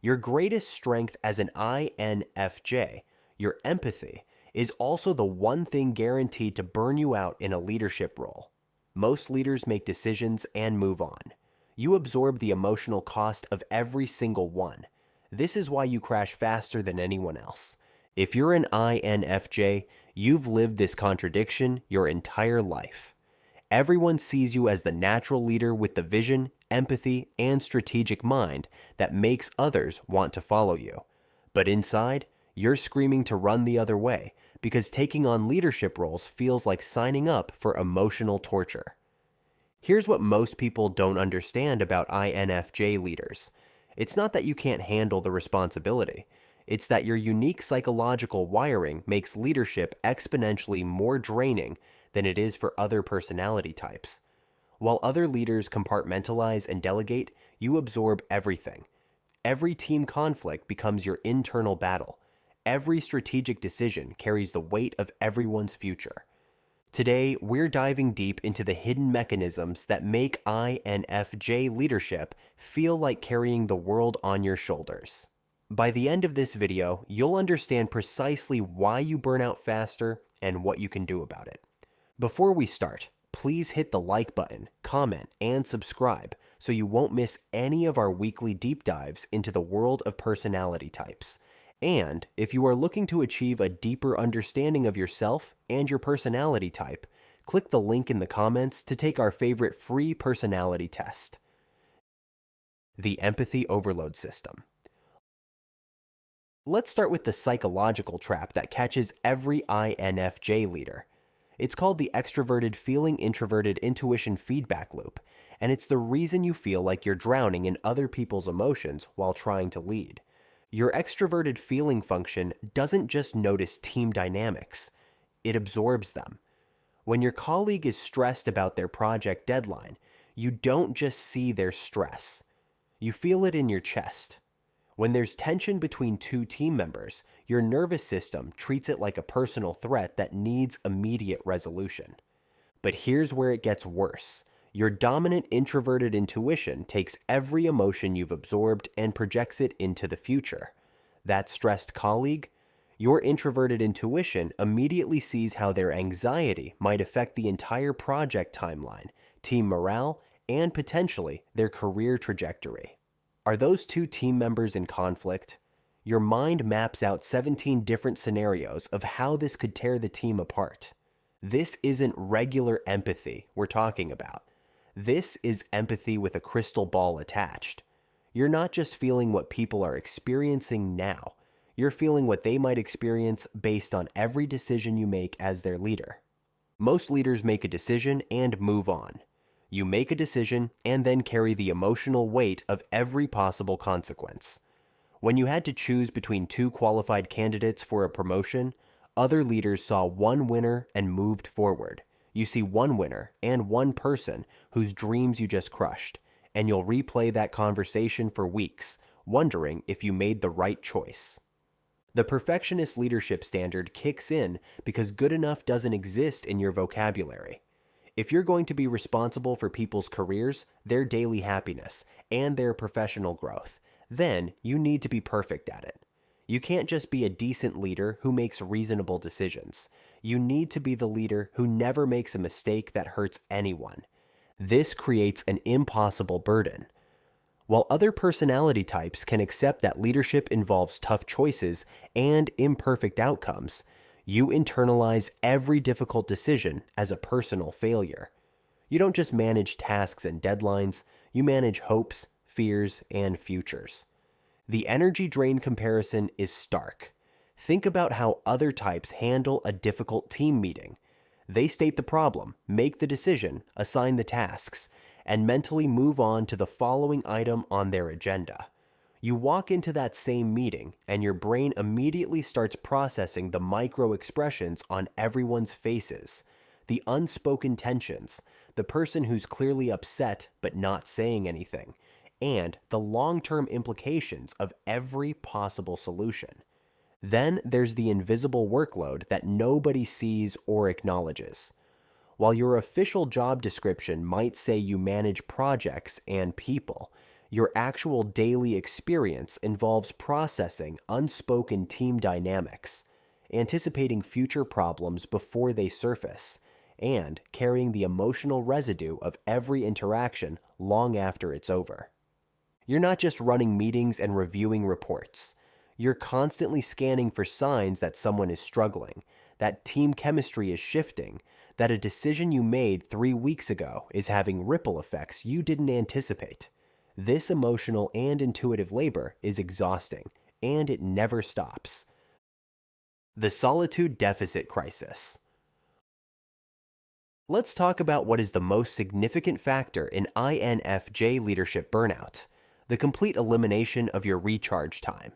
Your greatest strength as an INFJ, your empathy, is also the one thing guaranteed to burn you out in a leadership role. Most leaders make decisions and move on. You absorb the emotional cost of every single one. This is why you crash faster than anyone else. If you're an INFJ, you've lived this contradiction your entire life. Everyone sees you as the natural leader with the vision, empathy, and strategic mind that makes others want to follow you. But inside, you're screaming to run the other way because taking on leadership roles feels like signing up for emotional torture. Here's what most people don't understand about INFJ leaders. It's not that you can't handle the responsibility. It's that your unique psychological wiring makes leadership exponentially more draining than it is for other personality types. While other leaders compartmentalize and delegate, you absorb everything. Every team conflict becomes your internal battle. Every strategic decision carries the weight of everyone's future. Today, we're diving deep into the hidden mechanisms that make INFJ leadership feel like carrying the world on your shoulders. By the end of this video, you'll understand precisely why you burn out faster and what you can do about it. Before we start, please hit the like button, comment, and subscribe so you won't miss any of our weekly deep dives into the world of personality types. And if you are looking to achieve a deeper understanding of yourself and your personality type, click the link in the comments to take our favorite free personality test. The Empathy Overload System. Let's start with the psychological trap that catches every INFJ leader. It's called the extroverted feeling introverted intuition feedback loop, and it's the reason you feel like you're drowning in other people's emotions while trying to lead. Your extroverted feeling function doesn't just notice team dynamics, it absorbs them. When your colleague is stressed about their project deadline, you don't just see their stress, you feel it in your chest. When there's tension between two team members, your nervous system treats it like a personal threat that needs immediate resolution. But here's where it gets worse. Your dominant introverted intuition takes every emotion you've absorbed and projects it into the future. That stressed colleague? Your introverted intuition immediately sees how their anxiety might affect the entire project timeline, team morale, and potentially their career trajectory. Are those two team members in conflict? Your mind maps out 17 different scenarios of how this could tear the team apart. This isn't regular empathy we're talking about. This is empathy with a crystal ball attached. You're not just feeling what people are experiencing now. You're feeling what they might experience based on every decision you make as their leader. Most leaders make a decision and move on. You make a decision and then carry the emotional weight of every possible consequence. When you had to choose between two qualified candidates for a promotion, other leaders saw one winner and moved forward. You see one winner and one person whose dreams you just crushed, and you'll replay that conversation for weeks, wondering if you made the right choice. The perfectionist leadership standard kicks in because good enough doesn't exist in your vocabulary. If you're going to be responsible for people's careers, their daily happiness, and their professional growth, then you need to be perfect at it. You can't just be a decent leader who makes reasonable decisions. You need to be the leader who never makes a mistake that hurts anyone. This creates an impossible burden. While other personality types can accept that leadership involves tough choices and imperfect outcomes, you internalize every difficult decision as a personal failure. You don't just manage tasks and deadlines, you manage hopes, fears, and futures. The energy drain comparison is stark. Think about how other types handle a difficult team meeting. They state the problem, make the decision, assign the tasks, and mentally move on to the following item on their agenda. You walk into that same meeting, and your brain immediately starts processing the micro expressions on everyone's faces, the unspoken tensions, the person who's clearly upset but not saying anything, and the long-term implications of every possible solution. Then there's the invisible workload that nobody sees or acknowledges. While your official job description might say you manage projects and people, Your actual daily experience involves processing unspoken team dynamics, anticipating future problems before they surface, and carrying the emotional residue of every interaction long after it's over. You're not just running meetings and reviewing reports. You're constantly scanning for signs that someone is struggling, that team chemistry is shifting, that a decision you made 3 weeks ago is having ripple effects you didn't anticipate. This emotional and intuitive labor is exhausting, and it never stops. The solitude deficit crisis. Let's talk about what is the most significant factor in INFJ leadership burnout: the complete elimination of your recharge time.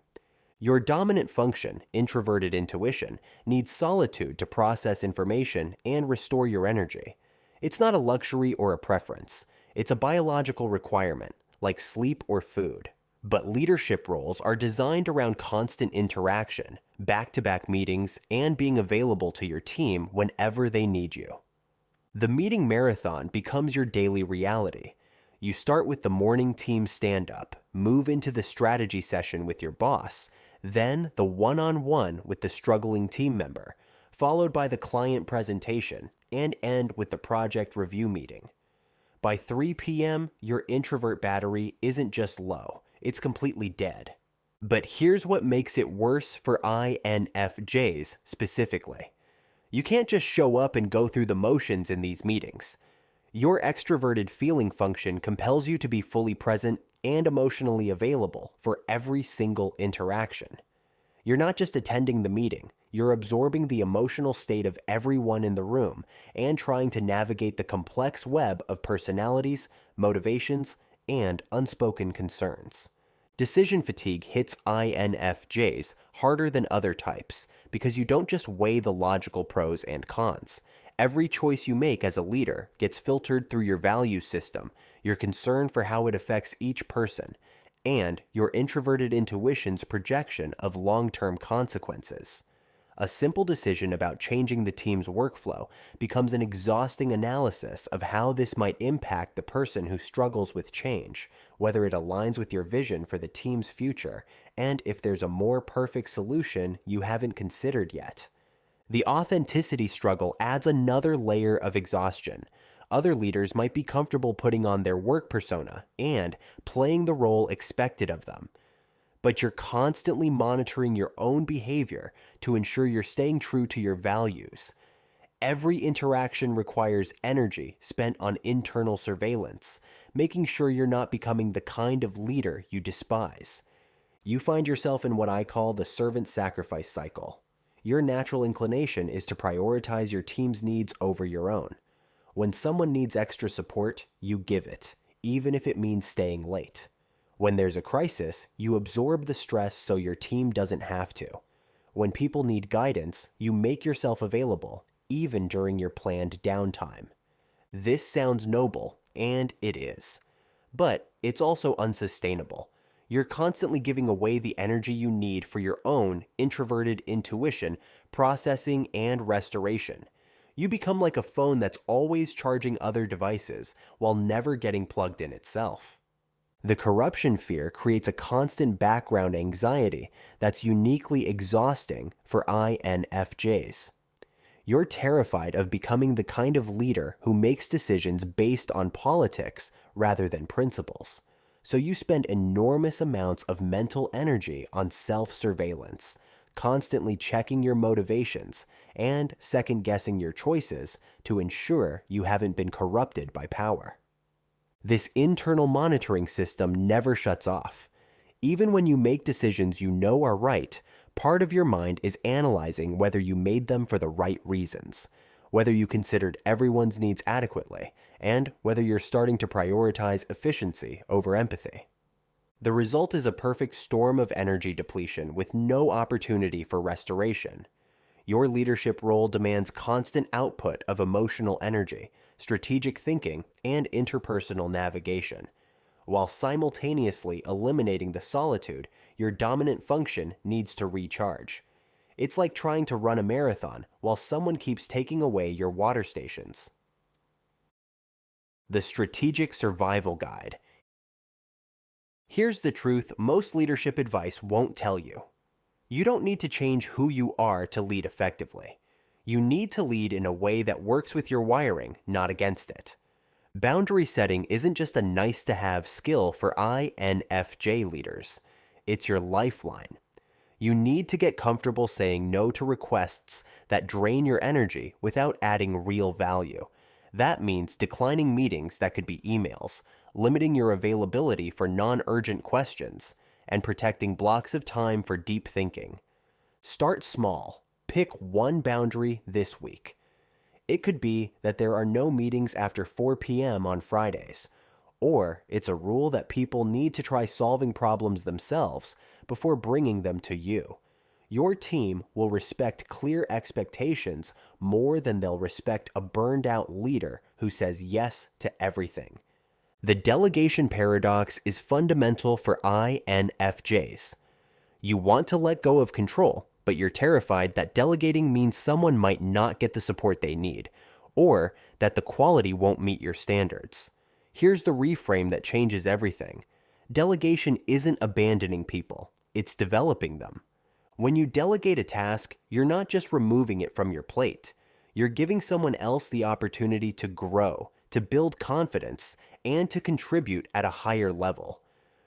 Your dominant function, introverted intuition, needs solitude to process information and restore your energy. It's not a luxury or a preference. It's a biological requirement, like sleep or food. But leadership roles are designed around constant interaction, back-to-back meetings, and being available to your team whenever they need you. The meeting marathon becomes your daily reality. You start with the morning team stand-up, move into the strategy session with your boss, then the one-on-one with the struggling team member, followed by the client presentation, and end with the project review meeting. By 3 p.m., your introvert battery isn't just low, it's completely dead. But here's what makes it worse for INFJs specifically. You can't just show up and go through the motions in these meetings. Your extroverted feeling function compels you to be fully present and emotionally available for every single interaction. You're not just attending the meeting, you're absorbing the emotional state of everyone in the room and trying to navigate the complex web of personalities, motivations, and unspoken concerns. Decision fatigue hits INFJs harder than other types because you don't just weigh the logical pros and cons. Every choice you make as a leader gets filtered through your value system, your concern for how it affects each person, and your introverted intuition's projection of long-term consequences. A simple decision about changing the team's workflow becomes an exhausting analysis of how this might impact the person who struggles with change, whether it aligns with your vision for the team's future, and if there's a more perfect solution you haven't considered yet. The authenticity struggle adds another layer of exhaustion. Other leaders might be comfortable putting on their work persona and playing the role expected of them, but you're constantly monitoring your own behavior to ensure you're staying true to your values. Every interaction requires energy spent on internal surveillance, making sure you're not becoming the kind of leader you despise. You find yourself in what I call the servant sacrifice cycle. Your natural inclination is to prioritize your team's needs over your own. When someone needs extra support, you give it, even if it means staying late. When there's a crisis, you absorb the stress so your team doesn't have to. When people need guidance, you make yourself available, even during your planned downtime. This sounds noble, and it is. But it's also unsustainable. You're constantly giving away the energy you need for your own introverted intuition, processing, and restoration. You become like a phone that's always charging other devices while never getting plugged in itself. The corruption fear creates a constant background anxiety that's uniquely exhausting for INFJs. You're terrified of becoming the kind of leader who makes decisions based on politics rather than principles. So you spend enormous amounts of mental energy on self-surveillance, constantly checking your motivations and second-guessing your choices to ensure you haven't been corrupted by power. This internal monitoring system never shuts off. Even when you make decisions you know are right, part of your mind is analyzing whether you made them for the right reasons, whether you considered everyone's needs adequately, and whether you're starting to prioritize efficiency over empathy. The result is a perfect storm of energy depletion with no opportunity for restoration. Your leadership role demands constant output of emotional energy, strategic thinking, and interpersonal navigation, while simultaneously eliminating the solitude your dominant function needs to recharge. It's like trying to run a marathon while someone keeps taking away your water stations. The Strategic Survival Guide. Here's the truth most leadership advice won't tell you. You don't need to change who you are to lead effectively. You need to lead in a way that works with your wiring, not against it. Boundary setting isn't just a nice-to-have skill for INFJ leaders. It's your lifeline. You need to get comfortable saying no to requests that drain your energy without adding real value. That means declining meetings that could be emails, limiting your availability for non-urgent questions, and protecting blocks of time for deep thinking. Start small. Pick one boundary this week. It could be that there are no meetings after 4 p.m. on Fridays, or it's a rule that people need to try solving problems themselves before bringing them to you. Your team will respect clear expectations more than they'll respect a burned-out leader who says yes to everything. The delegation paradox is fundamental for INFJs. You want to let go of control, but you're terrified that delegating means someone might not get the support they need, or that the quality won't meet your standards. Here's the reframe that changes everything. Delegation isn't abandoning people, it's developing them. When you delegate a task, you're not just removing it from your plate. You're giving someone else the opportunity to grow, to build confidence, and to contribute at a higher level.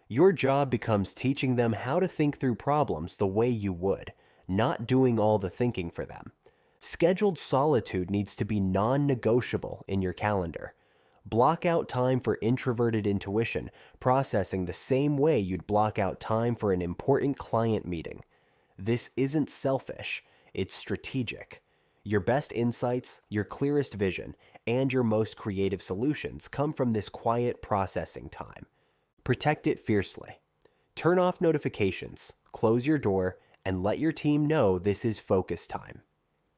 Your job becomes teaching them how to think through problems the way you would, not doing all the thinking for them. Scheduled solitude needs to be non-negotiable in your calendar. Block out time for introverted intuition, processing the same way you'd block out time for an important client meeting. This isn't selfish, it's strategic. Your best insights, your clearest vision, and your most creative solutions come from this quiet processing time. Protect it fiercely. Turn off notifications, close your door, and let your team know this is focus time.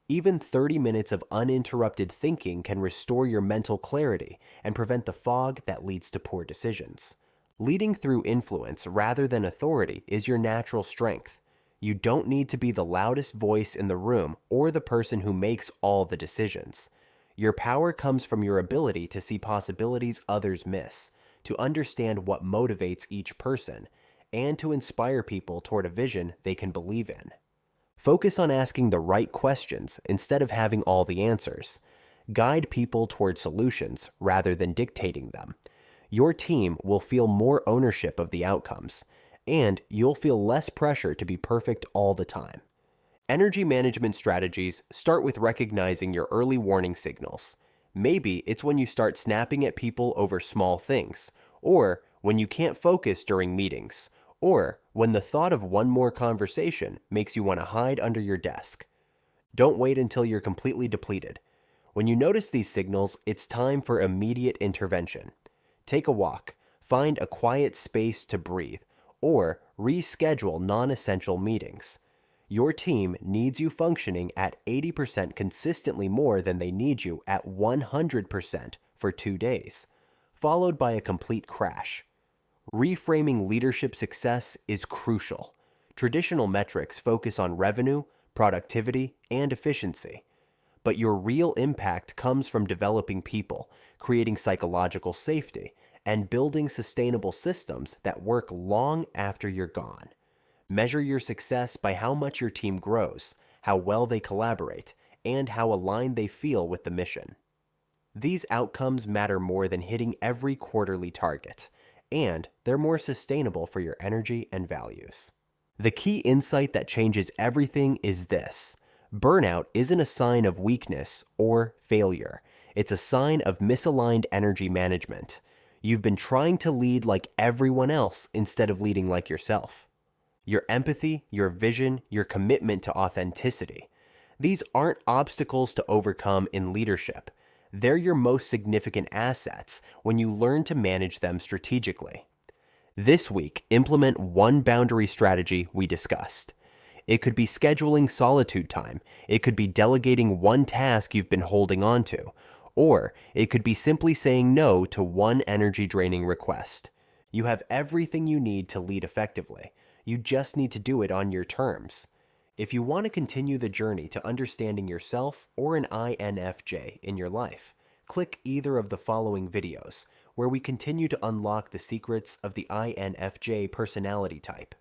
Even 30 minutes of uninterrupted thinking can restore your mental clarity and prevent the fog that leads to poor decisions. Leading through influence rather than authority is your natural strength. You don't need to be the loudest voice in the room or the person who makes all the decisions. Your power comes from your ability to see possibilities others miss, to understand what motivates each person, and to inspire people toward a vision they can believe in. Focus on asking the right questions instead of having all the answers. Guide people toward solutions rather than dictating them. Your team will feel more ownership of the outcomes, and you'll feel less pressure to be perfect all the time. Energy management strategies start with recognizing your early warning signals. Maybe it's when you start snapping at people over small things, or when you can't focus during meetings, or when the thought of one more conversation makes you want to hide under your desk. Don't wait until you're completely depleted. When you notice these signals, it's time for immediate intervention. Take a walk, find a quiet space to breathe, or reschedule non-essential meetings. Your team needs you functioning at 80% consistently more than they need you at 100% for 2 days, followed by a complete crash. Reframing leadership success is crucial. Traditional metrics focus on revenue, productivity, and efficiency. But your real impact comes from developing people, creating psychological safety, and building sustainable systems that work long after you're gone. Measure your success by how much your team grows, how well they collaborate, and how aligned they feel with the mission. These outcomes matter more than hitting every quarterly target, and they're more sustainable for your energy and values. The key insight that changes everything is this: burnout isn't a sign of weakness or failure. It's a sign of misaligned energy management. You've been trying to lead like everyone else instead of leading like yourself. Your empathy, your vision, your commitment to authenticity. These aren't obstacles to overcome in leadership. They're your most significant assets when you learn to manage them strategically. This week, implement one boundary strategy we discussed. It could be scheduling solitude time. It could be delegating one task you've been holding on to. Or it could be simply saying no to one energy-draining request. You have everything you need to lead effectively. You just need to do it on your terms. If you want to continue the journey to understanding yourself or an INFJ in your life, click either of the following videos, where we continue to unlock the secrets of the INFJ personality type.